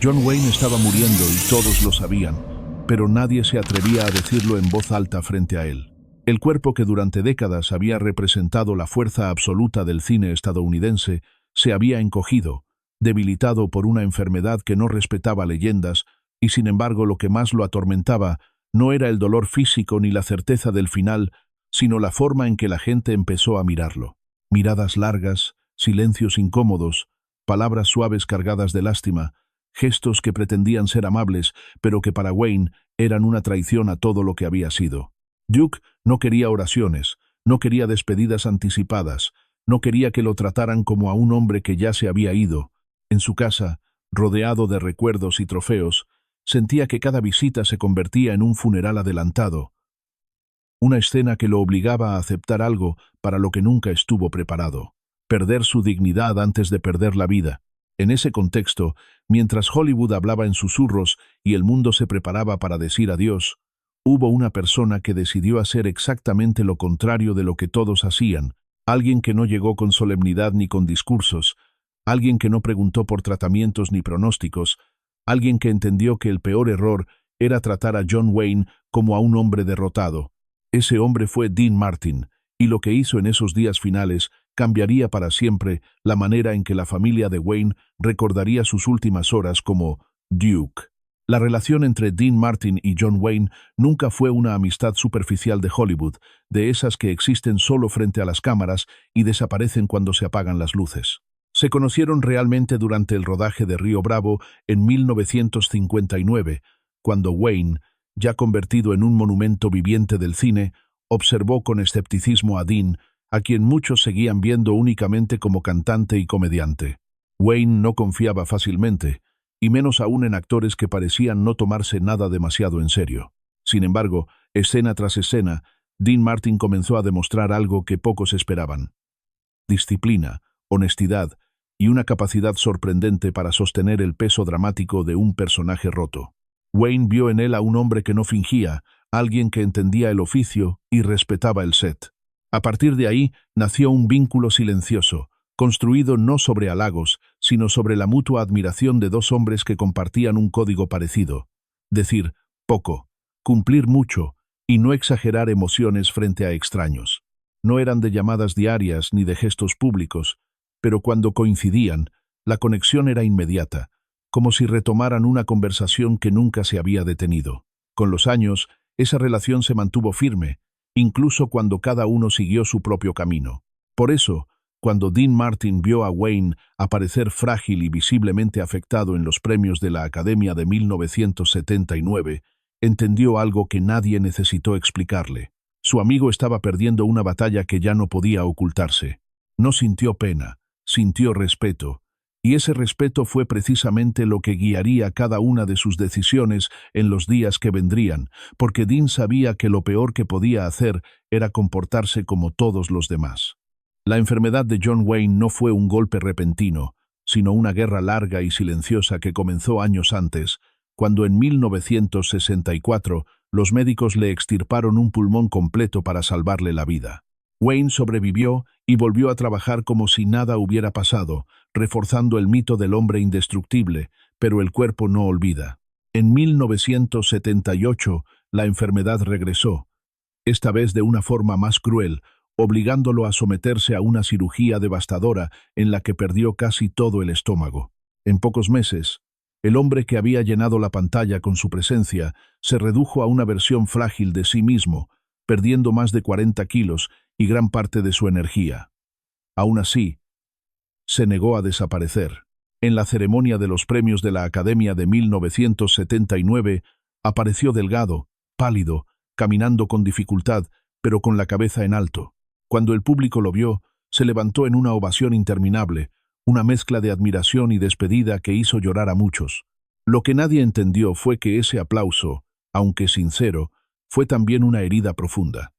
John Wayne estaba muriendo y todos lo sabían, pero nadie se atrevía a decirlo en voz alta frente a él. El cuerpo que durante décadas había representado la fuerza absoluta del cine estadounidense se había encogido, debilitado por una enfermedad que no respetaba leyendas, y sin embargo lo que más lo atormentaba no era el dolor físico ni la certeza del final, sino la forma en que la gente empezó a mirarlo. Miradas largas, silencios incómodos, palabras suaves cargadas de lástima, gestos que pretendían ser amables, pero que para Wayne eran una traición a todo lo que había sido. Duke no quería oraciones, no quería despedidas anticipadas, no quería que lo trataran como a un hombre que ya se había ido. En su casa, rodeado de recuerdos y trofeos, sentía que cada visita se convertía en un funeral adelantado, una escena que lo obligaba a aceptar algo para lo que nunca estuvo preparado, perder su dignidad antes de perder la vida. En ese contexto, mientras Hollywood hablaba en susurros y el mundo se preparaba para decir adiós, hubo una persona que decidió hacer exactamente lo contrario de lo que todos hacían, alguien que no llegó con solemnidad ni con discursos, alguien que no preguntó por tratamientos ni pronósticos, alguien que entendió que el peor error era tratar a John Wayne como a un hombre derrotado. Ese hombre fue Dean Martin, y lo que hizo en esos días finales cambiaría para siempre la manera en que la familia de Wayne recordaría sus últimas horas como Duke. La relación entre Dean Martin y John Wayne nunca fue una amistad superficial de Hollywood, de esas que existen solo frente a las cámaras y desaparecen cuando se apagan las luces. Se conocieron realmente durante el rodaje de Río Bravo en 1959, cuando Wayne, ya convertido en un monumento viviente del cine, observó con escepticismo a Dean, a quien muchos seguían viendo únicamente como cantante y comediante. Wayne no confiaba fácilmente, y menos aún en actores que parecían no tomarse nada demasiado en serio. Sin embargo, escena tras escena, Dean Martin comenzó a demostrar algo que pocos esperaban: disciplina, honestidad y una capacidad sorprendente para sostener el peso dramático de un personaje roto. Wayne vio en él a un hombre que no fingía, alguien que entendía el oficio y respetaba el set. A partir de ahí nació un vínculo silencioso, construido no sobre halagos, sino sobre la mutua admiración de dos hombres que compartían un código parecido: decir poco, cumplir mucho y no exagerar emociones frente a extraños. No eran de llamadas diarias ni de gestos públicos, pero cuando coincidían, la conexión era inmediata, como si retomaran una conversación que nunca se había detenido. Con los años, esa relación se mantuvo firme, incluso cuando cada uno siguió su propio camino. Por eso, cuando Dean Martin vio a Wayne aparecer frágil y visiblemente afectado en los premios de la Academia de 1979, entendió algo que nadie necesitó explicarle. Su amigo estaba perdiendo una batalla que ya no podía ocultarse. No sintió pena, sintió respeto, y ese respeto fue precisamente lo que guiaría cada una de sus decisiones en los días que vendrían, porque Dean sabía que lo peor que podía hacer era comportarse como todos los demás. La enfermedad de John Wayne no fue un golpe repentino, sino una guerra larga y silenciosa que comenzó años antes, cuando en 1964 los médicos le extirparon un pulmón completo para salvarle la vida. Wayne sobrevivió y volvió a trabajar como si nada hubiera pasado, reforzando el mito del hombre indestructible, pero el cuerpo no olvida. En 1978, la enfermedad regresó, esta vez de una forma más cruel, obligándolo a someterse a una cirugía devastadora en la que perdió casi todo el estómago. En pocos meses, el hombre que había llenado la pantalla con su presencia se redujo a una versión frágil de sí mismo, perdiendo más de 40 kilos y gran parte de su energía. Aún así, se negó a desaparecer. En la ceremonia de los premios de la Academia de 1979, apareció delgado, pálido, caminando con dificultad, pero con la cabeza en alto. Cuando el público lo vio, se levantó en una ovación interminable, una mezcla de admiración y despedida que hizo llorar a muchos. Lo que nadie entendió fue que ese aplauso, aunque sincero, fue también una herida profunda.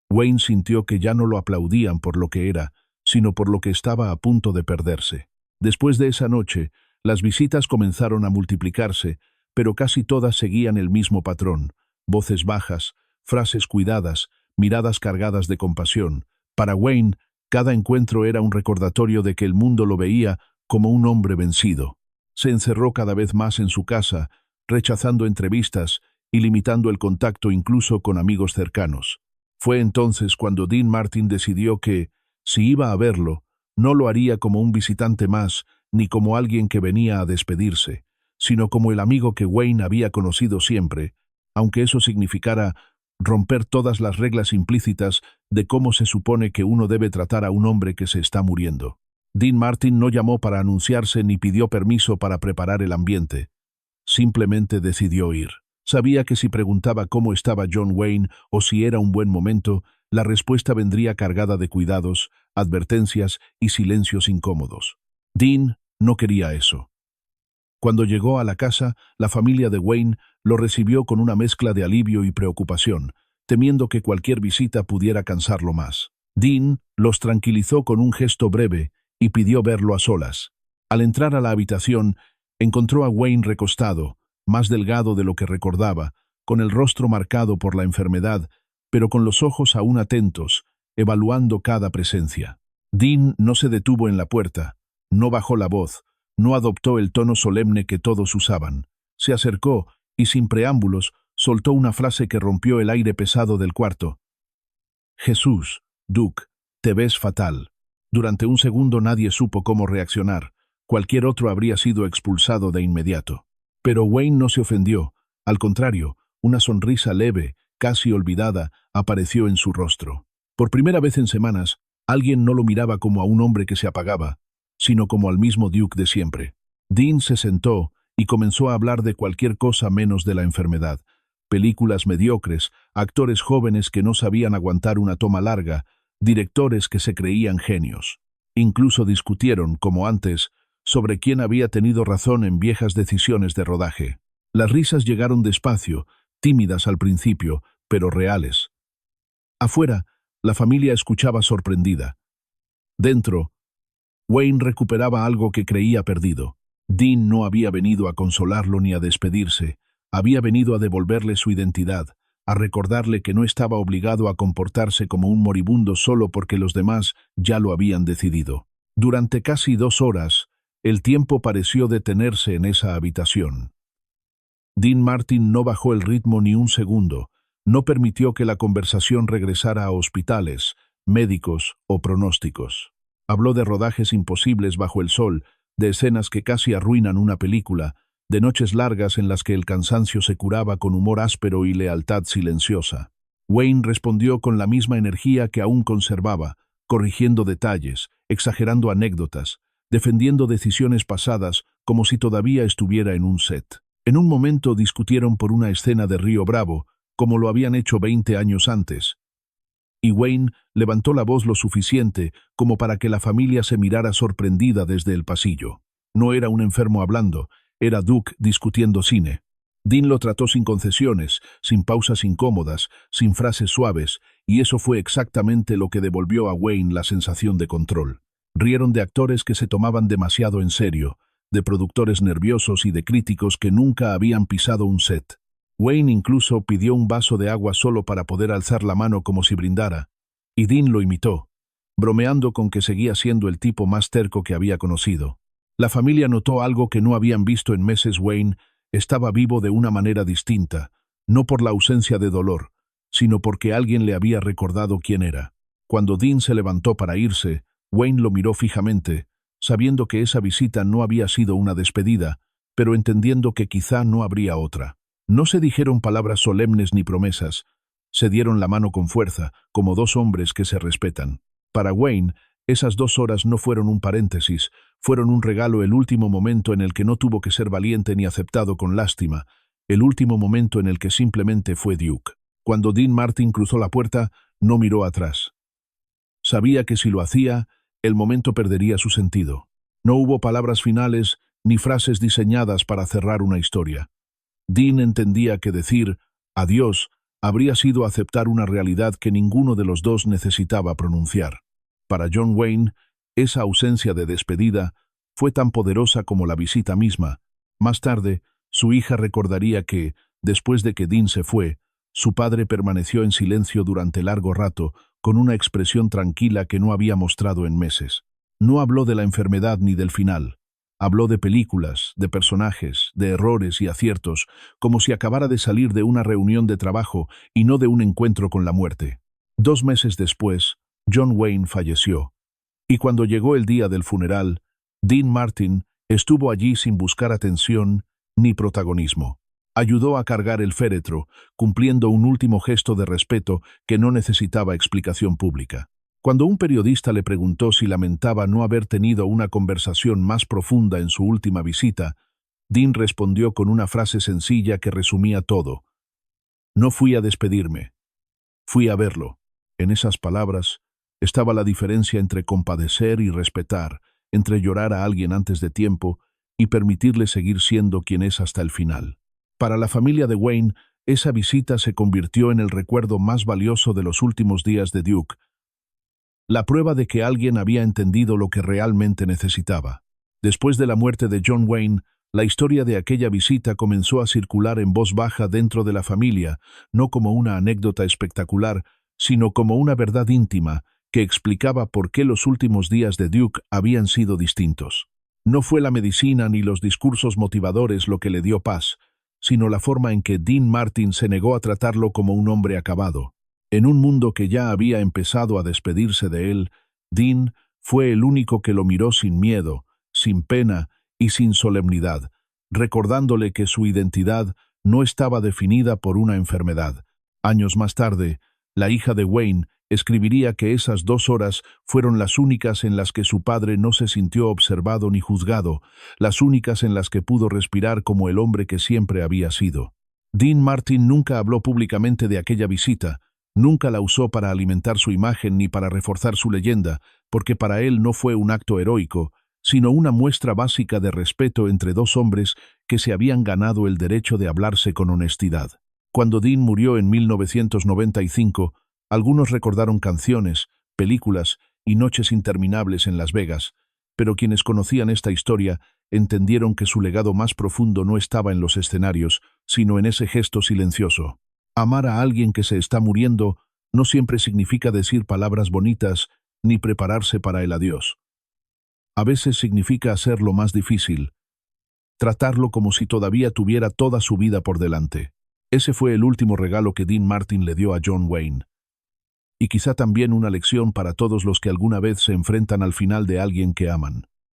Wayne sintió que ya no lo aplaudían por lo que era, sino por lo que estaba a punto de perderse. Después de esa noche, las visitas comenzaron a multiplicarse, pero casi todas seguían el mismo patrón: voces bajas, frases cuidadas, miradas cargadas de compasión. Para Wayne, cada encuentro era un recordatorio de que el mundo lo veía como un hombre vencido. Se encerró cada vez más en su casa, rechazando entrevistas y limitando el contacto incluso con amigos cercanos. Fue entonces cuando Dean Martin decidió que, si iba a verlo, no lo haría como un visitante más, ni como alguien que venía a despedirse, sino como el amigo que Wayne había conocido siempre, aunque eso significara romper todas las reglas implícitas de cómo se supone que uno debe tratar a un hombre que se está muriendo. Dean Martin no llamó para anunciarse ni pidió permiso para preparar el ambiente. Simplemente decidió ir. Sabía que si preguntaba cómo estaba John Wayne o si era un buen momento, la respuesta vendría cargada de cuidados, advertencias y silencios incómodos. Dean no quería eso. Cuando llegó a la casa, la familia de Wayne lo recibió con una mezcla de alivio y preocupación, temiendo que cualquier visita pudiera cansarlo más. Dean los tranquilizó con un gesto breve y pidió verlo a solas. Al entrar a la habitación, encontró a Wayne recostado, más delgado de lo que recordaba, con el rostro marcado por la enfermedad, pero con los ojos aún atentos, evaluando cada presencia. Dean no se detuvo en la puerta, no bajó la voz, no adoptó el tono solemne que todos usaban. Se acercó y, sin preámbulos, soltó una frase que rompió el aire pesado del cuarto. «Jesús, Duke, te ves fatal». Durante un segundo nadie supo cómo reaccionar. Cualquier otro habría sido expulsado de inmediato. Pero Wayne no se ofendió. Al contrario, una sonrisa leve, casi olvidada, apareció en su rostro. Por primera vez en semanas, alguien no lo miraba como a un hombre que se apagaba, sino como al mismo Duke de siempre. Dean se sentó y comenzó a hablar de cualquier cosa menos de la enfermedad. Películas mediocres, actores jóvenes que no sabían aguantar una toma larga, directores que se creían genios. Incluso discutieron, como antes, sobre quién había tenido razón en viejas decisiones de rodaje. Las risas llegaron despacio, tímidas al principio, pero reales. Afuera, la familia escuchaba sorprendida. Dentro, Wayne recuperaba algo que creía perdido. Dean no había venido a consolarlo ni a despedirse, había venido a devolverle su identidad, a recordarle que no estaba obligado a comportarse como un moribundo solo porque los demás ya lo habían decidido. Durante casi 2 horas, el tiempo pareció detenerse en esa habitación. Dean Martin no bajó el ritmo ni un segundo, no permitió que la conversación regresara a hospitales, médicos o pronósticos. Habló de rodajes imposibles bajo el sol, de escenas que casi arruinan una película, de noches largas en las que el cansancio se curaba con humor áspero y lealtad silenciosa. Wayne respondió con la misma energía que aún conservaba, corrigiendo detalles, exagerando anécdotas, defendiendo decisiones pasadas como si todavía estuviera en un set. En un momento discutieron por una escena de Río Bravo, como lo habían hecho 20 años antes. Y Wayne levantó la voz lo suficiente como para que la familia se mirara sorprendida desde el pasillo. No era un enfermo hablando, era Duke discutiendo cine. Dean lo trató sin concesiones, sin pausas incómodas, sin frases suaves, y eso fue exactamente lo que devolvió a Wayne la sensación de control. Rieron de actores que se tomaban demasiado en serio, de productores nerviosos y de críticos que nunca habían pisado un set. Wayne incluso pidió un vaso de agua solo para poder alzar la mano como si brindara, y Dean lo imitó, bromeando con que seguía siendo el tipo más terco que había conocido. La familia notó algo que no habían visto en meses. Wayne estaba vivo de una manera distinta, no por la ausencia de dolor, sino porque alguien le había recordado quién era. Cuando Dean se levantó para irse, Wayne lo miró fijamente, sabiendo que esa visita no había sido una despedida, pero entendiendo que quizá no habría otra. No se dijeron palabras solemnes ni promesas, se dieron la mano con fuerza, como 2 hombres que se respetan. Para Wayne, esas 2 horas no fueron un paréntesis, fueron un regalo, el último momento en el que no tuvo que ser valiente ni aceptado con lástima, el último momento en el que simplemente fue Duke. Cuando Dean Martin cruzó la puerta, no miró atrás. Sabía que si lo hacía, el momento perdería su sentido. No hubo palabras finales ni frases diseñadas para cerrar una historia. Dean entendía que decir adiós habría sido aceptar una realidad que ninguno de los dos necesitaba pronunciar. Para John Wayne, esa ausencia de despedida fue tan poderosa como la visita misma. Más tarde, su hija recordaría que, después de que Dean se fue, su padre permaneció en silencio durante largo rato, con una expresión tranquila que no había mostrado en meses. No habló de la enfermedad ni del final. Habló de películas, de personajes, de errores y aciertos, como si acabara de salir de una reunión de trabajo y no de un encuentro con la muerte. 2 meses después, John Wayne falleció, y cuando llegó el día del funeral, Dean Martin estuvo allí sin buscar atención ni protagonismo. Ayudó a cargar el féretro, cumpliendo un último gesto de respeto que no necesitaba explicación pública. Cuando un periodista le preguntó si lamentaba no haber tenido una conversación más profunda en su última visita, Dean respondió con una frase sencilla que resumía todo. No fui a despedirme, fui a verlo. En esas palabras estaba la diferencia entre compadecer y respetar, entre llorar a alguien antes de tiempo y permitirle seguir siendo quien es hasta el final. Para la familia de Wayne, esa visita se convirtió en el recuerdo más valioso de los últimos días de Duke, la prueba de que alguien había entendido lo que realmente necesitaba. Después de la muerte de John Wayne, la historia de aquella visita comenzó a circular en voz baja dentro de la familia, no como una anécdota espectacular, sino como una verdad íntima que explicaba por qué los últimos días de Duke habían sido distintos. No fue la medicina ni los discursos motivadores lo que le dio paz, sino la forma en que Dean Martin se negó a tratarlo como un hombre acabado. En un mundo que ya había empezado a despedirse de él, Dean fue el único que lo miró sin miedo, sin pena y sin solemnidad, recordándole que su identidad no estaba definida por una enfermedad. Años más tarde, la hija de Wayne escribiría que esas 2 horas fueron las únicas en las que su padre no se sintió observado ni juzgado, las únicas en las que pudo respirar como el hombre que siempre había sido. Dean Martin nunca habló públicamente de aquella visita, nunca la usó para alimentar su imagen ni para reforzar su leyenda, porque para él no fue un acto heroico, sino una muestra básica de respeto entre 2 hombres que se habían ganado el derecho de hablarse con honestidad. Cuando Dean murió en 1995, algunos recordaron canciones, películas y noches interminables en Las Vegas, pero quienes conocían esta historia entendieron que su legado más profundo no estaba en los escenarios, sino en ese gesto silencioso. Amar a alguien que se está muriendo no siempre significa decir palabras bonitas ni prepararse para el adiós. A veces significa hacer lo más difícil, tratarlo como si todavía tuviera toda su vida por delante. Ese fue el último regalo que Dean Martin le dio a John Wayne. Y quizá también una lección para todos los que alguna vez se enfrentan al final de alguien que aman.